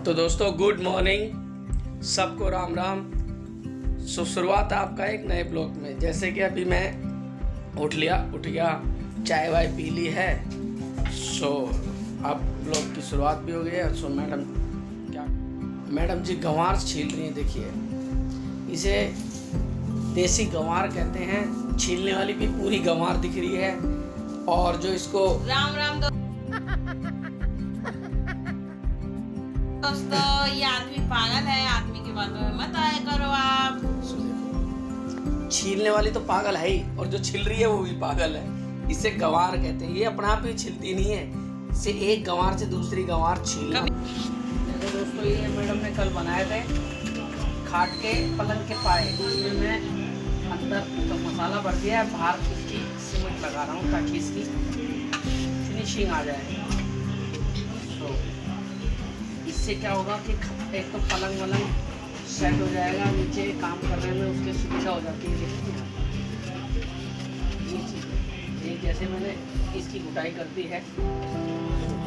तो दोस्तों good morning, सबको राम राम। शुरुआत है आपका एक नए ब्लॉग में। जैसे कि अभी मैं उठ गया, चाय वाय पी ली है। अब ब्लॉग की शुरुआत भी हो गई है। मैडम जी गंवार छील रही हैं। देखिए, इसे देसी गंवार कहते हैं। छीलने वाली भी पूरी गंवार दिख रही है। और जो इसको राम राम दोस्तों, ये आदमी पागल है। आदमी की बातों में मत आया करो आप। छीलने वाली तो पागल है ही, और जो छिल रही है वो भी पागल है। इसे गंवार कहते हैं। ये अपना आप ही छिलती नहीं है, इसे एक गंवार से दूसरी गंवार छीलना। तो दोस्तों, ये मैडम ने कल बनाए थे खाट के पलंग के पाए। इसमें मैं अंदर तो मसाला भर दिया है, बाहर इसकी सीमेंट लगा रहा हूँ ताकि इसकी फिनिशिंग आ जाए। तो इससे क्या होगा कि एक तो पलंग वलंग सेट हो जाएगा, नीचे काम करने में उसकी सुविधा हो जाती है। ये चीज़ एक जैसे मैंने इसकी गुटाई कर दी है,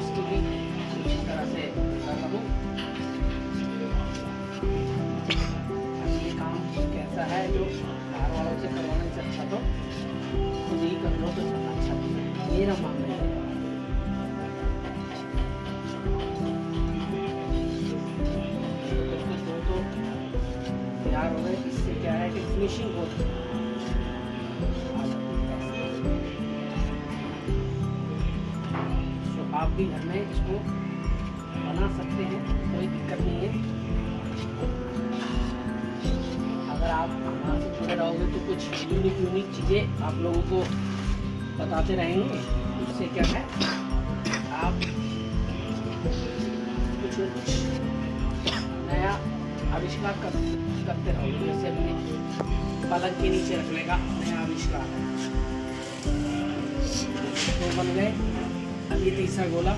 इसकी भी उसी तरह से कर रहा हूँ। ये काम कैसा है जो बाहर वालों से करवाने से अच्छा तो खुद ही कर लो तो अच्छा मेरा मामला है। तैयार हो गए। इससे क्या है कि फिनिशिंग होती है। तो आप भी घर में इसको बना सकते हैं, कोई दिक्कत नहीं है। अगर आप हमारे से जुड़े रहोगे तो कुछ यूनिक चीज़ें आप लोगों को बताते रहेंगे। उससे क्या है, आप कुछ नया आविष्कार करते रहोगे। जैसे अपने पलंग के नीचे रखने का नया आविष्कार है। तो बन गए। अभी तीसरा गोला।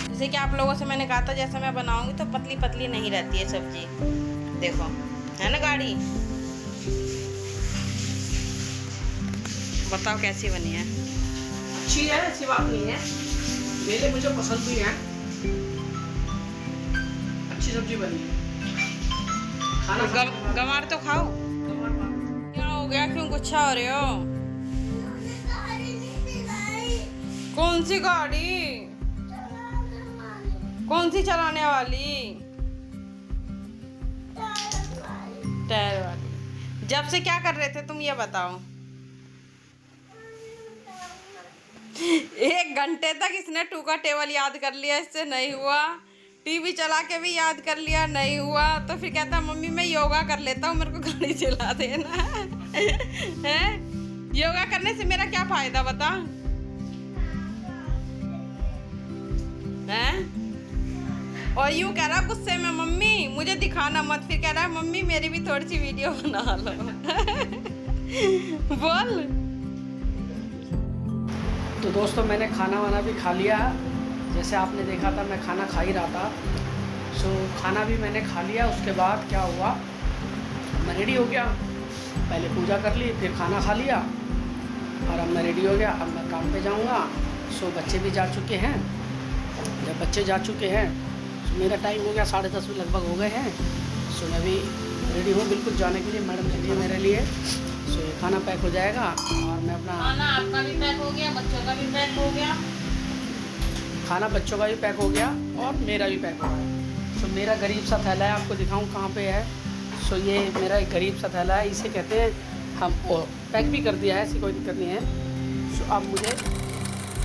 जैसे कि आप लोगों से मैंने कहा था, जैसे मैं बनाऊंगी तो पतली पतली नहीं रहती है सब्जी। देखो है ना गाड़ी। बताओ कैसी बनी है। अच्छी है, ऐसी बात नहीं है। मेरे मुझे पसंद भी है। अच्छी सब्जी बनी है। गंवार तो खाओ। क्या हो गया, क्यों गुस्सा हो रहे हो? कौन सी गाड़ी? कौन सी चलाने वाली? टायर वाली। जब से क्या कर रहे थे तुम, ये बताओ। 1 घंटे तक इसने टूका टेबल याद कर लिया, इससे नहीं हुआ। टीवी चला के भी याद कर लिया, नहीं हुआ। तो फिर कहता मम्मी मैं योगा कर लेता हूँ, मेरे को गाड़ी चला देना है। योगा करने से मेरा क्या फायदा बता है? और यूं कह रहा गुस्से में, मम्मी मुझे दिखाना मत। फिर कह रहा है मम्मी मेरी भी थोड़ी सी वीडियो बना लो बोल। तो दोस्तों, मैंने खाना वाना भी खा लिया। जैसे आपने देखा था मैं खाना खा ही रहा था। खाना भी मैंने खा लिया। उसके बाद क्या हुआ, मैं रेडी हो गया। पहले पूजा कर ली, फिर खाना खा लिया, और अब मैं रेडी हो गया। अब मैं काम पे जाऊंगा। बच्चे भी जा चुके हैं। जब बच्चे जा चुके हैं तो मेरा टाइम हो गया 10:30 लगभग हो गए हैं। मैं भी रेडी हूँ बिल्कुल जाने के लिए। मैडम के लिए, मेरे लिए। ये खाना पैक हो जाएगा और मैं अपना खाना आपका भी पैक हो गया, बच्चों का भी पैक हो गया। खाना बच्चों का भी पैक हो गया और मेरा भी पैक हो गया। मेरा गरीब सा थैला है, आपको दिखाऊं कहाँ पे है। ये मेरा एक गरीब सा थैला है, इसे कहते हैं हम। पैक भी कर दिया है, ऐसी कोई दिक्कत नहीं है। अब मुझे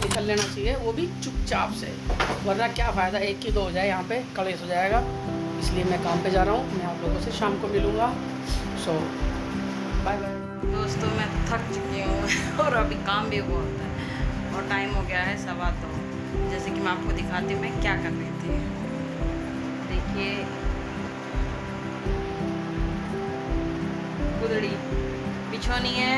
निकल लेना चाहिए, वो भी चुपचाप से, वरना क्या फ़ायदा एक की 2 हो जाए, यहाँ पे कलेश हो जाएगा। इसलिए मैं काम पे जा रहा हूँ। मैं आप लोगों से शाम को मिलूँगा। Bye bye. दोस्तों मैं थक चुकी हूँ और अभी काम भी बहुत है और टाइम हो गया है 2:15। जैसे कि मैं आपको दिखाती हूँ मैं क्या कर रही थी। देखिए, गुदड़ी बिछोनी है,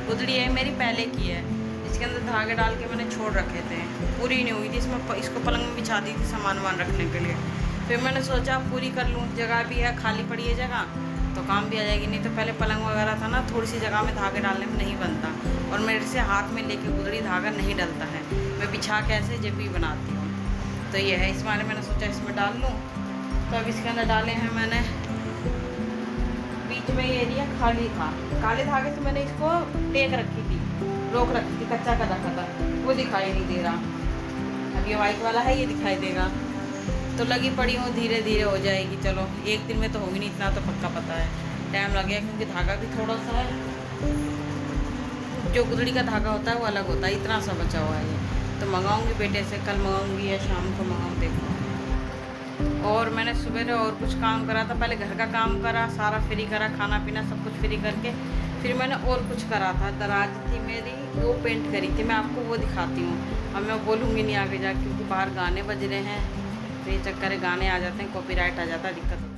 गुदड़ी है मेरी पहले की है। इसके अंदर धागे डाल के मैंने छोड़ रखे थे, पूरी नहीं हुई थी। इसमें इसको पलंग में बिछा दी थी सामान वामान रखने के लिए। फिर मैंने सोचा पूरी कर लूँ, जगह भी है, खाली पड़ी है जगह तो काम भी आ जाएगी। नहीं तो पहले पलंग वगैरह था ना, थोड़ी सी जगह में धागे डालने में नहीं बनता, और मेरे से हाथ में लेके गुदड़ी धागा नहीं डलता है। मैं बिछा के ऐसे जब भी बनाती हूँ। तो ये है, इस बारे मैंने सोचा इसमें डाल लूँ। तो अब इसके अंदर डाले हैं मैंने, बीच में ये एरिया खाली था, काले धागे से मैंने इसको टेक रखी थी, रोक रखी थी, कच्चा कर रखा था, वो दिखाई नहीं दे रहा। अब ये वाइट वाला है, ये दिखाई देगा। तो लगी पड़ी हूँ, धीरे धीरे हो जाएगी। चलो एक दिन में तो होगी नहीं, इतना तो पक्का पता है, टाइम लगेगा क्योंकि धागा भी थोड़ा सा है, जो गुदड़ी का धागा होता है वो अलग होता है, इतना सा बचा हुआ है ये। तो मंगाऊंगी बेटे से, कल मंगाऊंगी या शाम को मंगाऊँ, देखो। और मैंने सुबह और कुछ काम करा था, पहले घर का काम करा, सारा फ्री करा, खाना पीना सब कुछ फ्री करके फिर मैंने और कुछ करा था। दराज थी मेरी, वो पेंट करी थी, मैं आपको वो दिखाती हूँ। अब मैं बोलूँगी नहीं आगे जा, क्योंकि बाहर गाने बज रहे हैं, तो ये चक्कर है, गाने आ जाते हैं, कॉपीराइट आ जाता है, दिक्कत होती है।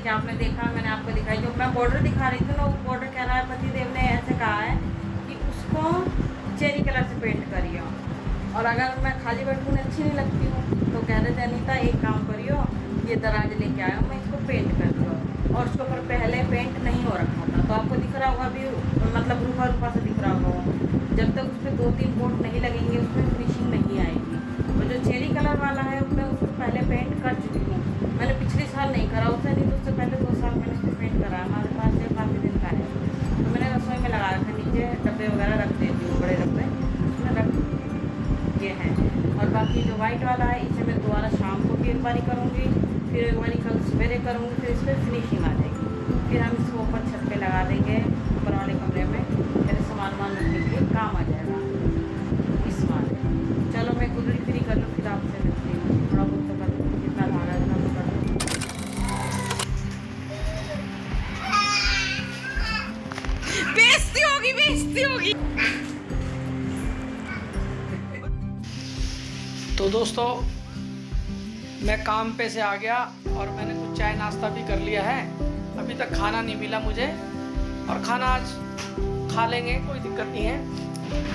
क्या आपने देखा, मैंने आपको दिखाई, जो मैं बॉर्डर दिखा रही थी ना, वो बॉर्डर कह रहा है, पतिदेव ने ऐसे कहा है कि उसको चेरी कलर से पेंट करियो। और अगर मैं खाली बैठूँ अच्छी नहीं लगती हूँ, तो कह रहे थे अनीता एक काम करियो, ये दराज लेके आयो, मैं इसको पेंट कर दियो। और उसके ऊपर पहले पेंट नहीं हो रखा था, तो आपको दिख रहा होगा अभी, मतलब रूखा रूखा से दिख रहा होगा। जब तक उसमें 2-3 कोट नहीं लगेंगे, उसमें फिनिशिंग नहीं आएगी। और जो चेरी कलर वाला है, उसमें उसको पहले पेंट कर चुकी हूँ। मैंने पिछले साल नहीं करा, उससे नहीं तो उससे पहले 2 साल मैंने उससे पेंट करा। हमारे पास ये काफ़ी दिन का है, तो मैंने रसोई में लगा रखा, नीचे डब्बे वगैरह रख देती हूँ, बड़े डब्बे उसमें रख ये हैं। और बाकी जो वाइट वाला है, इसे मैं दोबारा शाम को भी एक बारी करूँगी, फिर एक बारी कल सवेरे करूँगी, फिर इस पर फिनिशिंग आ जाएगी। फिर हम इसको ऊपर छत पे लगा देंगे, ऊपर वाले कमरे में, फिर सामान वामान रखने के लिए काम आ जाएगा इस वाले। चलो मैं गुदड़ी फ्री कर लूँ, फिर आपसे मिलती हूँ। थोड़ा बहुत तो कर लूँ, जितना धागा इतना तो कर लूँ। बेइज्जती होगी, बेइज्जती होगी। तो दोस्तों, मैं काम पे से आ गया और मैंने कुछ चाय नाश्ता भी कर लिया है। अभी तक खाना नहीं मिला मुझे, और खाना आज खा लेंगे, कोई दिक्कत नहीं है।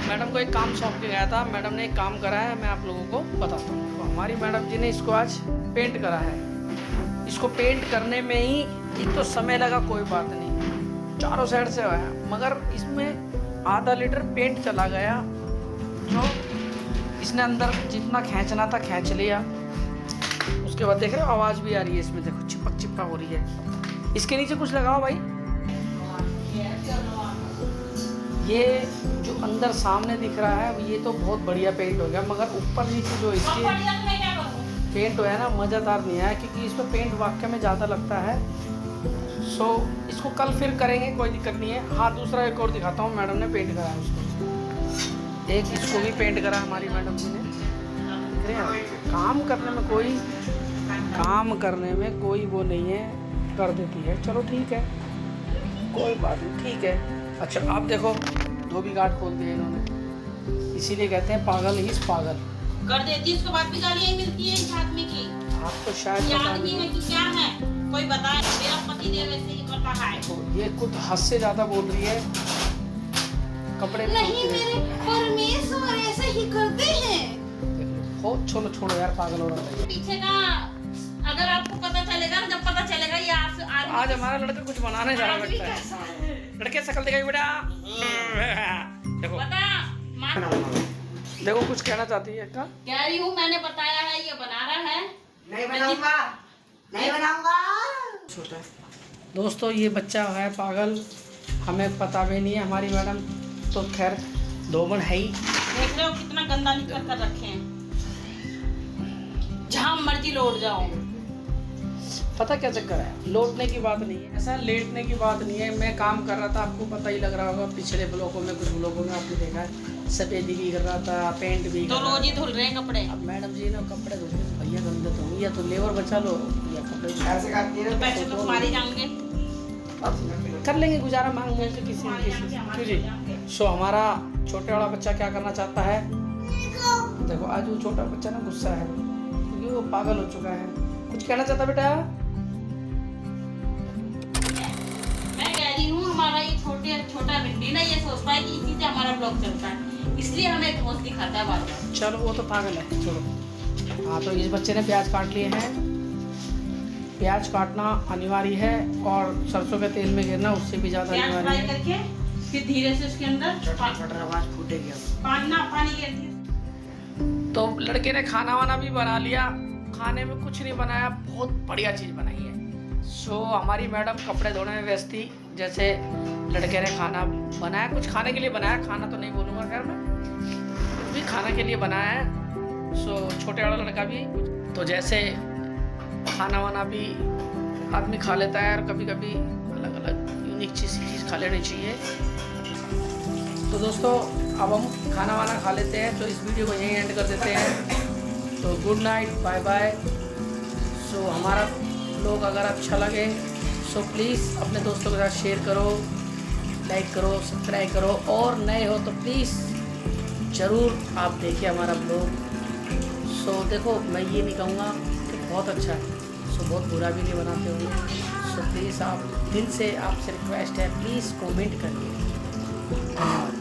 मैडम को एक काम सौंप के गया था, मैडम ने एक काम करा है, मैं आप लोगों को बताता हूँ। तो हमारी मैडम जी ने इसको आज पेंट करा है। इसको पेंट करने में ही एक तो समय लगा, कोई बात नहीं, चारों साइड से आया, मगर इसमें आधा लीटर पेंट चला गया, जो इसने अंदर जितना खींचना था खींच लिया। उसके बाद देख रहे हो आवाज़ भी आ रही है इसमें, देखो चिपक चिपका हो रही है। इसके नीचे कुछ लगाओ भाई, ये जो अंदर सामने दिख रहा है ये तो बहुत बढ़िया पेंट हो गया, मगर ऊपर नीचे जो इसके पेंट हुआ है ना, मज़ेदार नहीं आया, क्योंकि इसमें पेंट वाकई में ज़्यादा लगता है। सो इसको कल फिर करेंगे, कोई दिक्कत नहीं है। हाँ, दूसरा एक और दिखाता हूँ, मैडम ने पेंट करा है उसको, एक इसको भी पेंट करा हमारी मैडम जी ने। देख रहे हैं, काम करने में कोई वो नहीं है, कर देती है। चलो ठीक है, कोई बात नहीं, ठीक है। अच्छा आप देखो, धोबी घाट खोल दिया इन्होंने, इसीलिए कहते हैं पागल ही पागल कर देती, उसके बाद भी गालियाँ मिलती है इस आदमी की। आपको शायद याद नहीं है कि क्या है, कोई बताए। मेरा पति देव ऐसे ही करता है। तो ये खुद हद से ज़्यादा बोल रही है, कपड़े नहीं, मेरे परमेश्वर ऐसे ही करते हैं। बहुत छोड़ो यार, पागल हो रहा है। पीछे का अगर आपको पता चलेगा ना, जब पता चलेगा ये आज हमारा लड़का कुछ बनाने जा रहा है। लड़के शकल दिखाई बेटा, देखो देखो कुछ कहना चाहती है क्या? कह रही हूँ, मैंने बताया है, ये बना रहा है। नहीं बनाऊंगा। छोटा दोस्तों, ये बच्चा है पागल, हमें पता भी नहीं है। हमारी मैडम तो खैर धोबन है ही। देख रहे हो कितना गंदा निकल कर रखे हैं, जहाँ मर्जी लौट जाओ। पता क्या चक्कर है, लौटने की बात नहीं है, ऐसा लेटने की बात नहीं है। मैं काम कर रहा था, आपको पता ही लग रहा होगा, पिछले ब्लॉकों में कुछ ब्लॉकों में आपने देखा है, सफेदी भी कर रहा था, पेंट भी तो रोज ही धुल रहे हैं कपड़े। अब मैडम जी ने कपड़े धुल रहे, भैया गंदे तो या तो लेबर बचा लो या कपड़े तो पैसे तो तुम्हारे जाएंगे, कर लेंगे गुजारा मांग मांग के किसी न किसी। क्यों जी? सो हमारा छोटे वाला बच्चा क्या करना चाहता है, देखो आज वो छोटा बच्चा ना गुस्सा है, क्योंकि वो पागल हो चुका है। कुछ कहना चाहता बेटा? मैं कह रही हूँ, हमारा ये छोटा भिंडी ना, ये सोचता है कि इसी से हमारा ब्लॉग चलता है। इसलिए हमें दोस्त दिखाता है बार बार। चलो वो तो पागल है, छोड़ो। हाँ तो इस बच्चे ने प्याज काट लिए हैं। प्याज काटना अनिवार्य है और सरसों के तेल में गिरना उससे भी ज़्यादा प्याज अनिवार्य फ्राई है। करके फिर धीरे से उसके अंदर पानी गिर दिया। तो लड़के ने खाना वाना भी बना लिया। खाने में कुछ नहीं बनाया, बहुत बढ़िया चीज़ बनाई है। सो हमारी मैडम कपड़े धोने में व्यस्त थी। जैसे लड़के ने खाना बनाया, कुछ खाने के लिए बनाया, खाना तो नहीं बोलूँगा खैर मैं, कुछ भी खाना के लिए बनाया है। सो छोटे वाला लड़का भी तो जैसे खाना वाना भी आदमी खा लेता है और कभी कभी अलग अलग यूनिक चीज़ खा लेनी चाहिए। तो दोस्तों अब हम खाना वाना खा लेते हैं, तो इस वीडियो को यहीं एंड कर देते हैं। तो गुड नाइट, बाय बाय। सो हमारा ब्लॉग अगर अच्छा लगे सो प्लीज़ अपने दोस्तों के साथ शेयर करो, लाइक करो, सब्सक्राइब करो, और नए हो तो प्लीज़ ज़रूर आप देखिए हमारा ब्लॉग। सो देखो मैं ये नहीं कहूँगा कि बहुत अच्छा है, सो बहुत बुरा भी नहीं बनाते होंगे। सो प्लीज़ आप दिल से आपसे रिक्वेस्ट है, प्लीज़ कमेंट करिए। धन्यवाद।